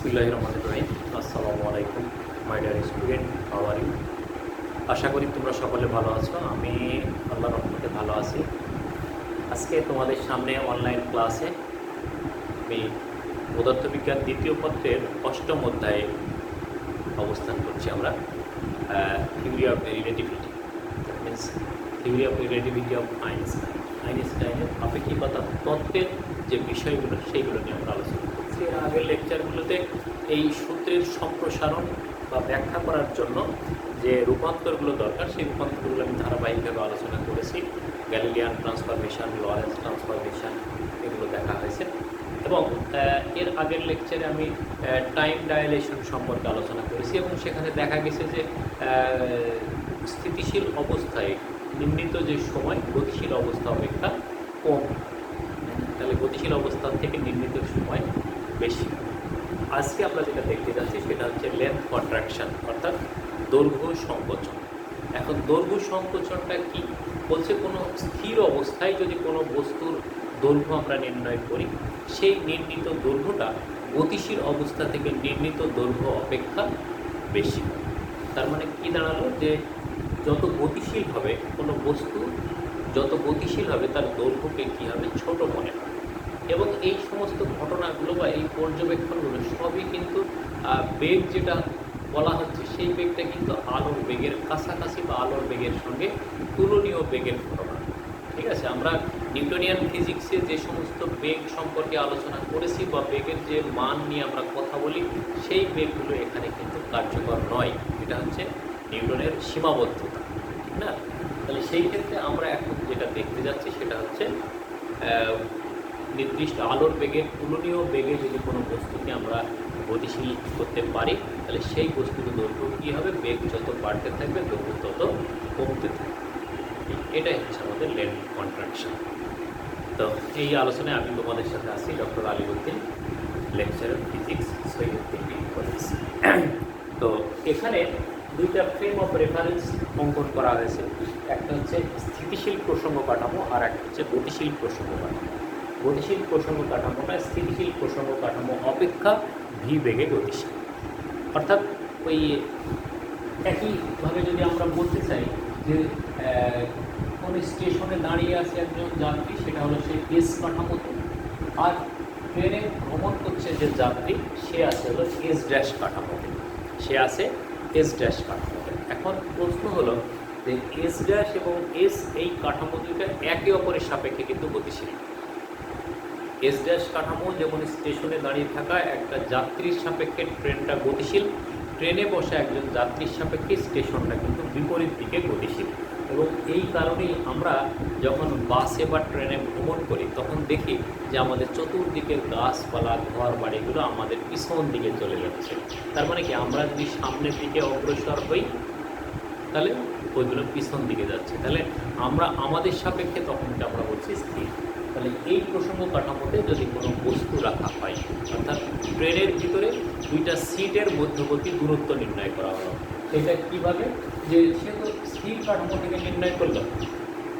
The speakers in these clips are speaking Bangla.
বিসমিল্লাহির রহমানির রহিম। আসসালামু আলাইকুম my dear student, how are you? আশা করি তোমরা সকলে ভালো আছো। আমি আল্লাহর রহমতে ভালো আছি। আজকে তোমাদের সামনে অনলাইন ক্লাসে আমি পদার্থবিজ্ঞান দ্বিতীয় পত্রের অষ্টম অধ্যায়ে অবস্থান করছি। আমরা theory of relativity, that means theory of relativity of আইনস্টাইনের আপেক্ষিকতা তত্ত্বের যে বিষয়গুলো সেইগুলো নিয়ে আমরা আলোচনা করছি। এর আগের লেকচারগুলোতে এই সূত্রের সম্প্রসারণ বা ব্যাখ্যা করার জন্য যে রূপান্তরগুলো দরকার সেই রূপান্তরগুলো আমি ধারাবাহিকভাবে আলোচনা করেছি। গ্যালিলিয়ান ট্রান্সফরমেশন, লরেন্স ট্রান্সফরমেশন, এগুলো দেখা হয়েছে। এবং এর আগের লেকচারে আমি টাইম ডাইলেশন সম্পর্কে আলোচনা করেছি এবং সেখানে দেখা গেছে যে স্থিতিশীল অবস্থায় নির্ণীত যে সময় গতিশীল অবস্থা অপেক্ষা কম, তাহলে গতিশীল অবস্থা থেকে নির্ণীত সময় বেশি। আজকে আমরা যেটা দেখতে যাচ্ছি সেটা হচ্ছে লেন্থ কন্ট্রাকশন, অর্থাৎ দৈর্ঘ্য সংকোচন। এখন দৈর্ঘ্য সংকোচনটা কি বলছে? কোনো স্থির অবস্থায় যদি কোনো বস্তুর দৈর্ঘ্য আমরা নির্ণয় করি, সেই নির্ণীত দৈর্ঘ্যটা গতিশীল অবস্থা থেকে নির্ণীত দৈর্ঘ্য অপেক্ষা বেশি। তার মানে কি দাঁড়ালো? যে যত গতিশীল হবে কোনো বস্তু, যত গতিশীল হবে তার দৈর্ঘ্যকে কী হবে? ছোট মনে হবে। এবং এই সমস্ত ঘটনাগুলো বা এই পর্যবেক্ষণগুলো সবই কিন্তু বেগ যেটা বলা হচ্ছে সেই বেগটা কিন্তু আলোর বেগের কাছাকাছি বা আলোর বেগের সঙ্গে তুলনীয় বেগের ঘটনা। ঠিক আছে, আমরা নিউটনিয়ান ফিজিক্সে যে সমস্ত বেগ সম্পর্কে আলোচনা করেছি বা বেগের যে মান নিয়ে আমরা কথা বলি, সেই বেগগুলো এখানে কিন্তু কার্যকর নয়। এটা হচ্ছে নিউটনের সীমাবদ্ধতা, ঠিক না? তাহলে সেই ক্ষেত্রে আমরা এখন যেটা দেখতে যাচ্ছি সেটা হচ্ছে নির্দিষ্ট আলোর বেগের তুলনীয় বেগে যদি কোনো বস্তুকে আমরা গতিশীল করতে পারি, তাহলে সেই বস্তুর দৈর্ঘ্য কী হবে? বেগ যত বাড়তে থাকবে দৈর্ঘ্য তত কমতে থাকবে। এটাই হচ্ছে আমাদের লেন্থ কন্ট্রাকশন। তো এই আলোচনায় আমি তোমাদের সাথে আছি doctor Aliuddin, lecturer physics, Saidpur degree college. তো এখানে দুইটা ফ্রেম অফ রেফারেন্স অঙ্কন করা হয়েছে। একটা হচ্ছে স্থিতিশীল প্রসঙ্গ কাঠামো আর একটা হচ্ছে গতিশীল প্রসঙ্গ কাঠামো। গতিশীল প্রসঙ্গ কাঠামোটা স্থিতিশীল প্রসঙ্গ কাঠামো অপেক্ষা ভি বেগে গতিশীল। অর্থাৎ ওই একইভাবে যদি আমরা বলতে চাই যে কোনো স্টেশনে দাঁড়িয়ে আছে একজন যাত্রী, সেটা হলো সে এস কাঠামোতে, আর ট্রেনে ভ্রমণ করছে যে যাত্রী সে আছে হলো এস ড্যাশ কাঠামোতে, সে আছে এস ড্যাশ কাঠামোতে। এখন প্রশ্ন হলো যে এস ড্যাশ এবং এস, এই কাঠামো দুইটা একে অপরের সাপেক্ষে কিন্তু গতিশীল। এস ড্যাশ কাঠামো যেমন স্টেশনে দাঁড়িয়ে থাকা একটা যাত্রীর সাপেক্ষে ট্রেনটা গতিশীল, ট্রেনে বসা একজন যাত্রীর সাপেক্ষে স্টেশনটা কিন্তু বিপরীত দিকে গতিশীল। এবং এই কারণেই আমরা যখন বাসে বা ট্রেনে ভ্রমণ করি তখন দেখি যে আমাদের চতুর্দিকের গাছপালা, ঘর বাড়িগুলো আমাদের পিছন দিকে চলে যাচ্ছে। তার মানে কি, আমরা যদি সামনের দিকে অগ্রসর হই তাহলে ওইগুলো পিছন দিকে যাচ্ছে। তাহলে আমরা আমাদের সাপেক্ষে তখন আমরা বলছি স্থির। তাহলে এই প্রসঙ্গ কাঠামোতে যদি কোনো বস্তু রাখা হয়, অর্থাৎ ট্রেনের ভিতরে দুইটা সিটের মধ্যবর্তী দূরত্ব নির্ণয় করা হলো, সেটা কীভাবে? যে সে তো স্থির কাঠামো থেকে নির্ণয় করলো,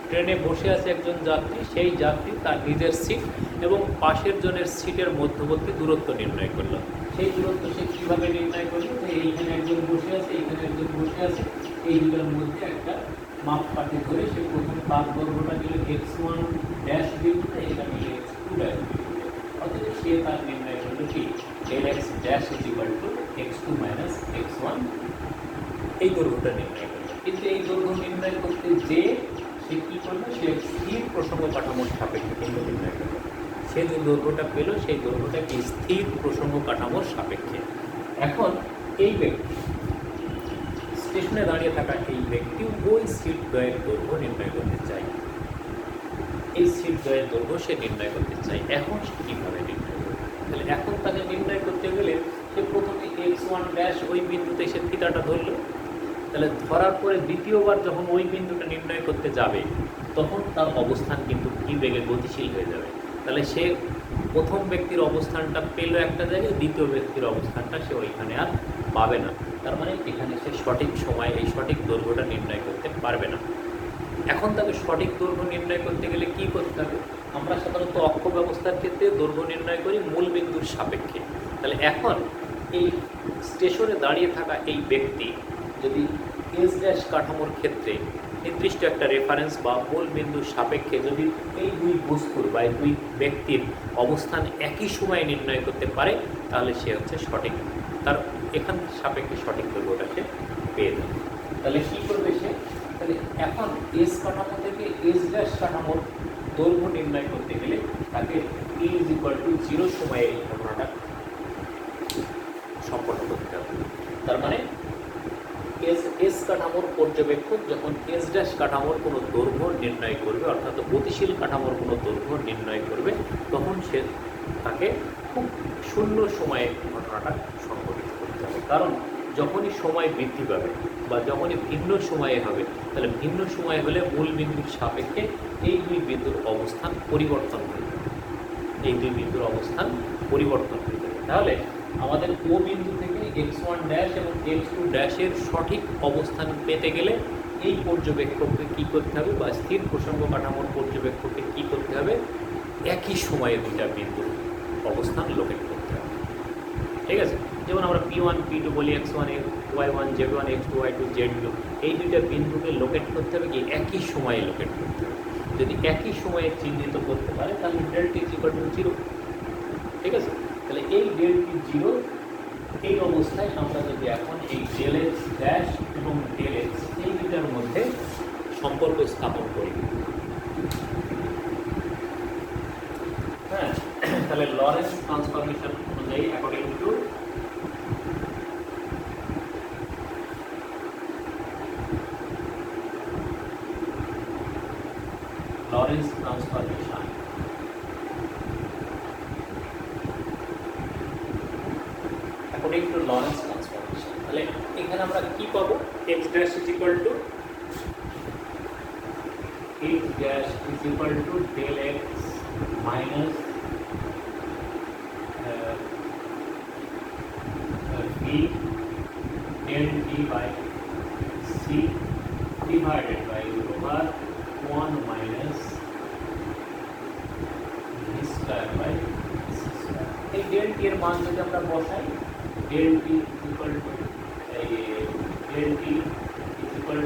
ট্রেনে বসে আছে একজন যাত্রী, সেই যাত্রী তার নিজের সিট এবং পাশের জনের সিটের মধ্যবর্তী দূরত্ব নির্ণয় করলো। সেই দূরত্ব সে কীভাবে নির্ণয় করলো? যে এইখানে একজন বসে আছে, এইখানে একজন বসে আছে, এই দুটোর মধ্যে একটা মাপকাঠি ধরে সে প্রথম তার দৈর্ঘ্যটা নিল x1 ড্যাশ বিন্দুতে, এটা নিল x2 ড্যাশ বিন্দুতে। অথবা সে তার নির্ণয় করলো কি Δx dash x2 minus x1, এই দৈর্ঘ্যটা নির্ণয় করলো। কিন্তু এই দৈর্ঘ্য নির্ণয় করতে যে সে কী করলো? সে স্থির প্রসঙ্গ কাঠামোর সাপেক্ষে কিন্তু নির্ণয় করলো। সে যে দৈর্ঘ্যটা পেল সেই দৈর্ঘ্যটা কি স্থির প্রসঙ্গ কাঠামোর সাপেক্ষে। এখন এই ব্যক্তি স্টেশনে দাঁড়িয়ে থাকা এই ব্যক্তি ওই সিট দ্বয়ের দৈর্ঘ্য নির্ণয় করতে চায়, এই সিট দ্বয়ের দৈর্ঘ্য সে নির্ণয় করতে চায়। এখন সে কীভাবে নির্ণয় করবে? তাহলে এখন তাকে নির্ণয় করতে গেলে সে প্রথমে x1 ড্যাশ ওই বিন্দুতে সে থিতাটা ধরল। তাহলে ধরার পরে দ্বিতীয়বার যখন ওই বিন্দুটা নির্ণয় করতে যাবে তখন তার অবস্থান কিন্তু ভি বেগে গতিশীল হয়ে যাবে। তাহলে সে প্রথম ব্যক্তির অবস্থানটা পেল একটা জায়গায়, দ্বিতীয় ব্যক্তির অবস্থানটা সে ওইখানে আর পাবে না। তার মানে এখানে সে সঠিক সময় এই সঠিক দৈর্ঘ্যটা নির্ণয় করতে পারবে না। এখন তাকে সঠিক দৈর্ঘ্য নির্ণয় করতে গেলে কী করতে হবে? আমরা সাধারণত অক্ষ ব্যবস্থার ক্ষেত্রে দৈর্ঘ্য নির্ণয় করি মূল বিন্দুর সাপেক্ষে। তাহলে এখন এই স্টেশনে দাঁড়িয়ে থাকা এই ব্যক্তি যদি এস ড্যাশ কাঠামোর ক্ষেত্রে নির্দিষ্ট একটা রেফারেন্স বা মূল বিন্দুর সাপেক্ষে যদি এই দুই বস্তুর বা দুই ব্যক্তির অবস্থান একই সময়ে নির্ণয় করতে পারে, তাহলে সে হচ্ছে সঠিক, তার এখান সাপেক্ষে সঠিক দৈর্ঘ্যটা সে পেয়ে যাবে। তাহলে কী করবে সে? তাহলে এখন এস কাঠামো থেকে এস ড্যাশ কাঠামোর দৈর্ঘ্য নির্ণয় করতে গেলে তাকে t=0 সময়ে এই ঘটনাটা সম্পন্ন করতে হবে। তার মানে এস কাঠামোর পর্যবেক্ষক যখন এস ড্যাশ কাঠামোর কোনো দৈর্ঘ্য নির্ণয় করবে, অর্থাৎ গতিশীল কাঠামোর কোনো দৈর্ঘ্য নির্ণয় করবে, তখন সে তাকে খুব শূন্য সময়ে ঘটনাটা সংঘটিত করতে হবে। কারণ যখনই সময় বৃদ্ধি পাবে বা যখনই ভিন্ন সময়ে হবে, তাহলে ভিন্ন সময়ে হলে মূল বিন্দুর সাপেক্ষে এই দুই বিন্দুর অবস্থান পরিবর্তন হয়ে যাবে, এই দুই বিন্দুর অবস্থান পরিবর্তন হয়ে যাবে। তাহলে আমাদের ও বিন্দু থেকে x1 ড্যাশ এবং x2 ড্যাশের সঠিক অবস্থান পেতে গেলে এই পর্যবেক্ষককে কী করতে হবে, বা স্থির প্রসঙ্গ কাঠামোর পর্যবেক্ষককে কী করতে হবে? একই সময়ে দুইটা বিন্দুর অবস্থান লোকেট করতে হবে। ঠিক আছে? যেমন আমরা P1 P2 বলি, x1 y1 z1 x2 y2 z2, এই দুইটা বিন্দুকে লোকেট করতে হবে কি একই সময়ে লোকেট করতে হবে। যদি একই সময়ে চিহ্নিত করতে পারে তাহলে ∆t=0। ঠিক আছে? তাহলে এই ∆t0 এই অবস্থায় আমরা যদি এখন এই ∆x ড্যাশ এবং ∆x এই দুটার মধ্যে সম্পর্ক স্থাপন করি, হ্যাঁ, তাহলে লরেন্স ট্রান্সফরমেশন অনুযায়ী according to Lawrence transformation, according to Lawrence transformation, তাহলে এখানে আমরা কি পাবো? x dash is equal two del x minus v del t by c divided by over 1 minus v square by c square। এই del t এর মান যদি আমরা বসাই, del t is equal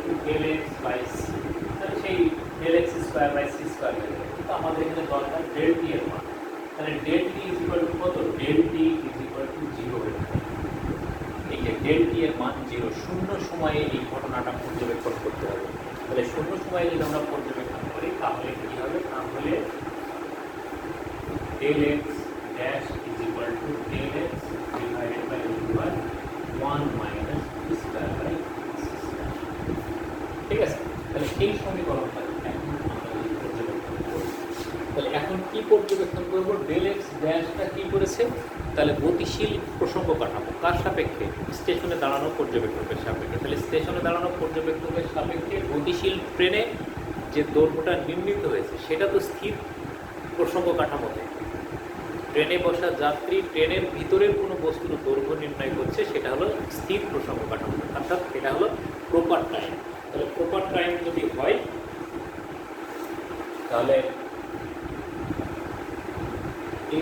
to del x by c, তাহলে সেই del x square by c square হয়ে যাবে। কিন্তু আমাদের এখানে দরকার del t এর মান, তাহলে del t is equal to কত? del t is equal to 0 হয়ে যাবে। এই যে del t এর মান 0, শূন্য সময়ে এই ঘটনাটা পর্যবেক্ষণ করতে হবে। তাহলে শূন্য সময়ে যদি আমরা পর্যবেক্ষণ করি তাহলে কি হবে? তাহলে del x dash is equal to del x divided by 1 minus v square by c square। ঠিক আছে? তাহলে এই সমীকরণটা এখন আমরা যদি পর্যবেক্ষণ করি, তাহলে এখন কি পর্যবেক্ষণ করবো? del x ড্যাশটা কি করেছে? তাহলে গতিশীল প্রসঙ্গ কাঠামো কার সাপেক্ষে? স্টেশনে দাঁড়ানো পর্যবেক্ষকের সাপেক্ষে। তাহলে স্টেশনে দাঁড়ানো পর্যবেক্ষকের সাপেক্ষে গতিশীল ট্রেনে যে দৈর্ঘ্যটা নির্ণীত হয়েছে সেটা তো স্থির প্রসঙ্গ কাঠামোতে। ট্রেনে বসা যাত্রী ট্রেনের ভিতরের কোনো বস্তুর দৈর্ঘ্য নির্ণয় করছে, সেটা হলো স্থির প্রসঙ্গ কাঠামো, অর্থাৎ এটা হলো প্রপার টাইম। তাহলে প্রপার টাইম যদি হয় তাহলে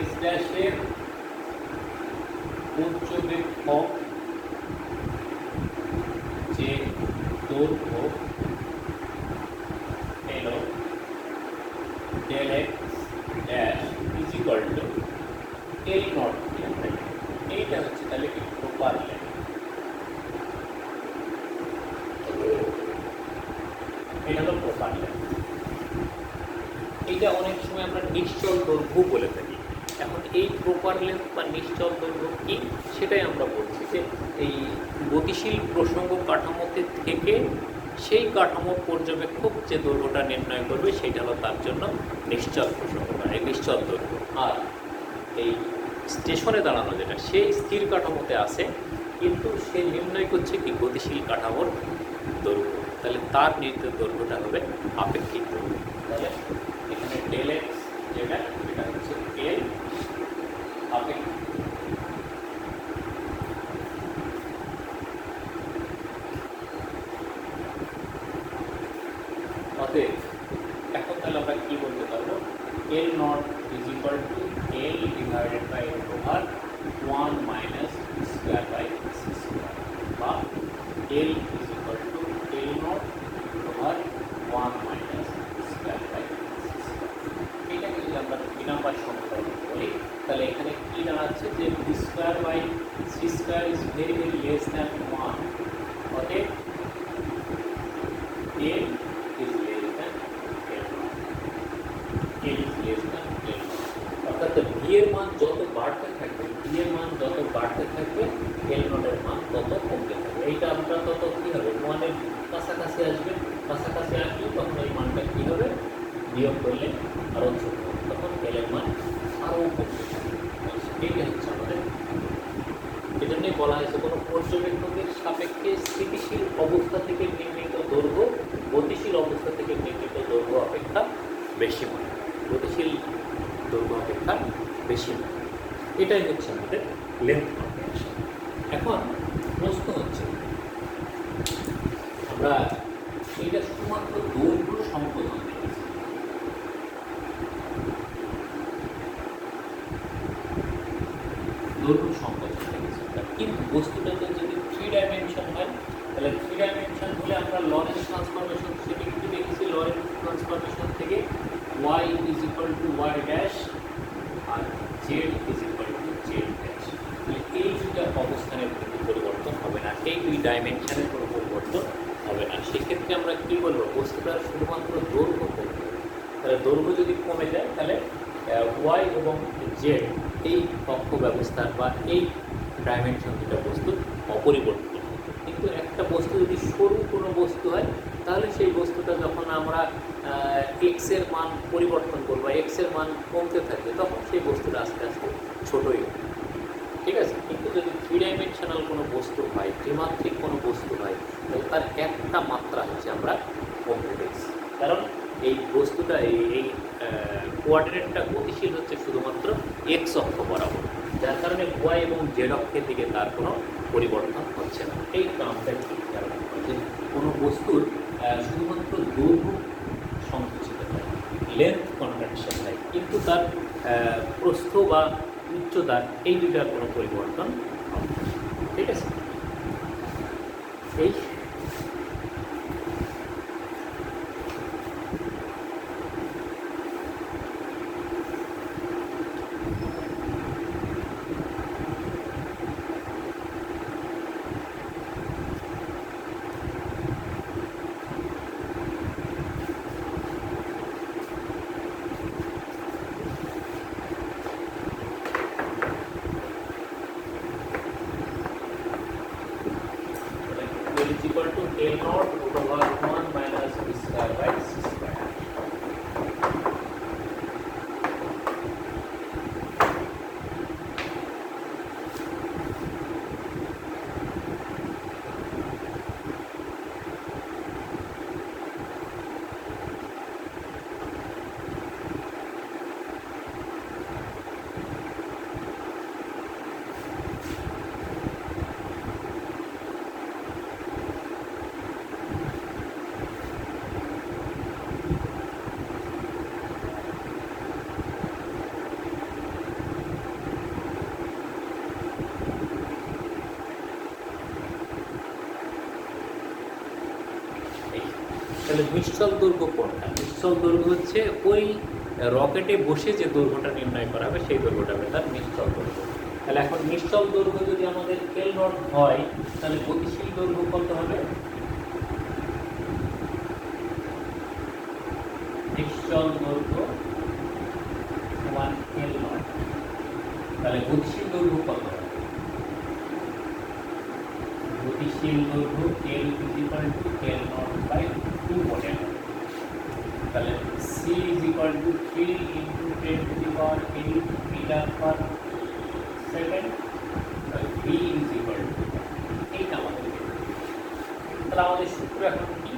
x ড্যাশের পর্যবেক্ষক যে দৈর্ঘ্য এলো del x dash is equal to L naught, এইটা হচ্ছে তাহলে কি প্রপার লেন্থ। এটা হলো প্রপার লেন্থ। এইটা অনেক সময় আমরা নিশ্চল দৈর্ঘ্য বলে থাকি। এখন এই প্রপার লেন্থ বা নিশ্চল দৈর্ঘ্য কি সেটাই আমরা বলছি, যে এই গতিশীল প্রসঙ্গ কাঠামোতে থেকে সেই কাঠামোর পর্যবেক্ষক যে দৈর্ঘ্যটা নির্ণয় করবে সেটা হলো তার জন্য নিশ্চল প্রসঙ্গ মানে নিশ্চল দৈর্ঘ্য। আর এই স্টেশনে দাঁড়ানো যেটা, সে স্থির কাঠামোতে আছে কিন্তু সে নির্ণয় করছে কি গতিশীল কাঠামোর দৈর্ঘ্য, তাহলে তার নির্দিষ্ট দৈর্ঘ্যটা হবে আপেক্ষিক দৈর্ঘ্য। তাহলে এখানে del x যেটা এটা হচ্ছে L আপেক্ষিক। অতএব এখন তাহলে আমরা কি বলতে পারবো? L naught is equal to L divided by over 1 minus v square L is equal to L naught over 1 minus square by c square। এটাকে যদি আমরা 2 নাম্বার সমীকরণ বলি তাহলে এখানে কি দাঁড়াচ্ছে যে b square by c square is very very less than 1, অতএব L is less than L naught, L is less than L naught। অর্থাৎ v এর মান যত বাড়তে থাকবে L naught এর মান তত কমতে থাকবে। এইটা আমরা তত কি হবে 1 এর কাছাকাছি আসবে, কাছাকাছি আসলে তখন এই মানটা কি হবে বিয়োগ করলে আরও ছোট হবে, তখন L এর মান আরও কমতে থাকবে। এইটা হচ্ছে আমাদের, এজন্যই বলা হয়েছে কোনো পর্যবেক্ষকের সাপেক্ষে স্থিতিশীল অবস্থা থেকে নির্মিত দৈর্ঘ্য গতিশীল অবস্থা থেকে নির্মিত দৈর্ঘ্য অপেক্ষা বেশি মনে হয়, গতিশীল দৈর্ঘ্য অপেক্ষা বেশি মনে হয়। এটাই হচ্ছে আমাদের লেন্থ কনভেনশন। এখন প্রশ্ন হচ্ছে আমরা এইটা শুধুমাত্র দৈর্ঘ্য সংশোধন দেখেছি, দৈর্ঘ্য সংশোধন দেখেছি, কিন্তু বস্তুটাতে যদি 3 ডাইমেনশন হয় তাহলে 3 ডাইমেনশন হলে আমরা লরেন্স ট্রান্সফরমেশন সেটা কি দেখেছি, লরেন্স ট্রান্সফরমেশন থেকে y is equal to y dash আর z is equal to z dash। এই দুটা অবস্থানের কোনো পরিবর্তন হবে না, এই 2 ডাইমেনশনের কোনো পরিবর্তন হবে না। সেক্ষেত্রে আমরা কী বলবো, বস্তুটার শুধুমাত্র দৈর্ঘ্য কমবে। তাহলে দৈর্ঘ্য যদি কমে যায় তাহলে y এবং z এই কক্ষ ব্যবস্থার বা এই ডাইমেনশন দুটা বস্তু অপরিবর্তিত হবে। কিন্তু একটা বস্তু যদি সরু কোনো বস্তু হয় তাহলে সেই বস্তুটা যখন আমরা এক্সের মান পরিবর্তন করবো, এক্সের মান কমতে থাকে, তখন সেই বস্তুটা আস্তে আস্তে ছোটোই হবে, ঠিক আছে। কিন্তু যদি 3 ডাইমেনশনাল কোনো বস্তু হয়, ত্রিমাত্রিক কোনো বস্তু হয়, তাহলে তার একটা মাত্রা হচ্ছে আমরা কমতে দেখছি, কারণ এই বস্তুটা এই কোঅর্ডিনেটটা গতিশীল হচ্ছে শুধুমাত্র এক্স অক্ষ বরাবর, যার কারণে y এবং জেড অক্ষের দিকে তার কোনো পরিবর্তন হচ্ছে না। এই টার্মটা ঠিক, কারণ কোনো বস্তুর শুধুমাত্র দৈর্ঘ্য সংকুচিত হয়, লেন্থ কনভেনশন হয়, কিন্তু তার প্রস্থ বা উচ্চতার এই দুটার কোনো পরিবর্তন হবে না, ঠিক আছে। এই is equal to L naught over 1 minus b square by c square। তাহলে নিশ্চল দৈর্ঘ্য কোনটা? নিশ্চল দৈর্ঘ্য হচ্ছে ওই রকেটে বসে যে দৈর্ঘ্যটা নির্ণয় করা হবে সেই দৈর্ঘ্যটা হবে তার নিশ্চল দৈর্ঘ্য। তাহলে এখন নিশ্চল দৈর্ঘ্য যদি আমাদের L naught হয় তাহলে গতিশীল দৈর্ঘ্য কত হবে? নিশ্চল দৈর্ঘ্য সমান L naught, তাহলে গতিশীল দৈর্ঘ্য কত হবে? গতিশীল দৈর্ঘ্য L is equal to L naught by 2 বলে, তাহলে c is equal to 3 into 10 to the power 8 meter per second, তাহলে v is equal to এইটা আমাদের, তাহলে আমাদের সূত্র এখন কি?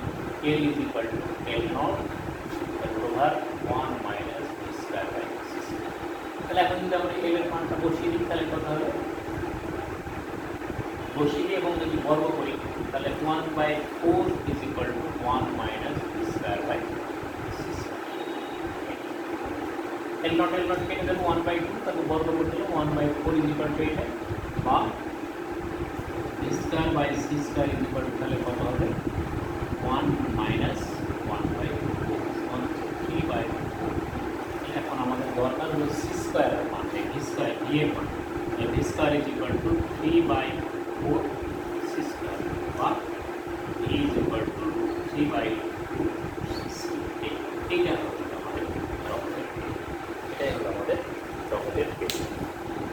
L is equal to L naught over 1 minus b square by c square। তাহলে এখন যদি আমরা L এর মানটা বসিয়ে দিই তাহলে কত হবে? বসিয়ে এবং যদি বর্গ করি তাহলে 1/4 is equal to 1 minus b square by c square। L naught কেটে দেবো 1/2, তাকে বর্গ করে দিলাম 1/4 is equal to 8 বা square by C square equal তাহলে কত হবে 1 মাইনাস 1/4 3/4। এখন আমাদের দরকার হলো সি স্কোয়ারের মান, ভি স্কোয়ার ভি এর মান। V square is equal to 3/4 C square বা ভি ইজ ইকুয়াল টু 3/2 এইটা হলো আমাদের রকেটের বেগ। এটাই হলো আমাদের রকেটের বেগ।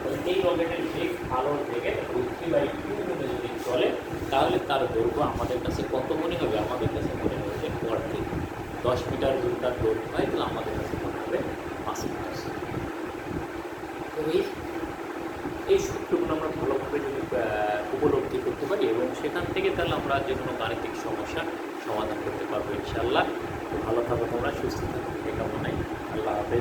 তাহলে এই রকেটের বেগ আলোর বেগে 3/2 গুণে যদি চলে তাহলে তার দৈর্ঘ্য আমাদের কাছে কত মনে হবে? আমাদের কাছে মনে হবে যে অর্ধেক। 10 মিটার যদি তার দৈর্ঘ্য হয় তাহলে আমাদের কাছে মনে হবে 5 মিটার। তো এই সূত্রগুলো আমরা ভালোভাবে যদি উপলব্ধি করতে পারি এবং সেখান থেকে তাহলে আমরা যে কোনো গাণিতিক সমস্যার সমাধান করতে পারবো ইনশাআল্লাহ। তো ভালো থাকো তোমরা, সুস্থ থাকো, এই কামনায়। আল্লাহ হাফেজ।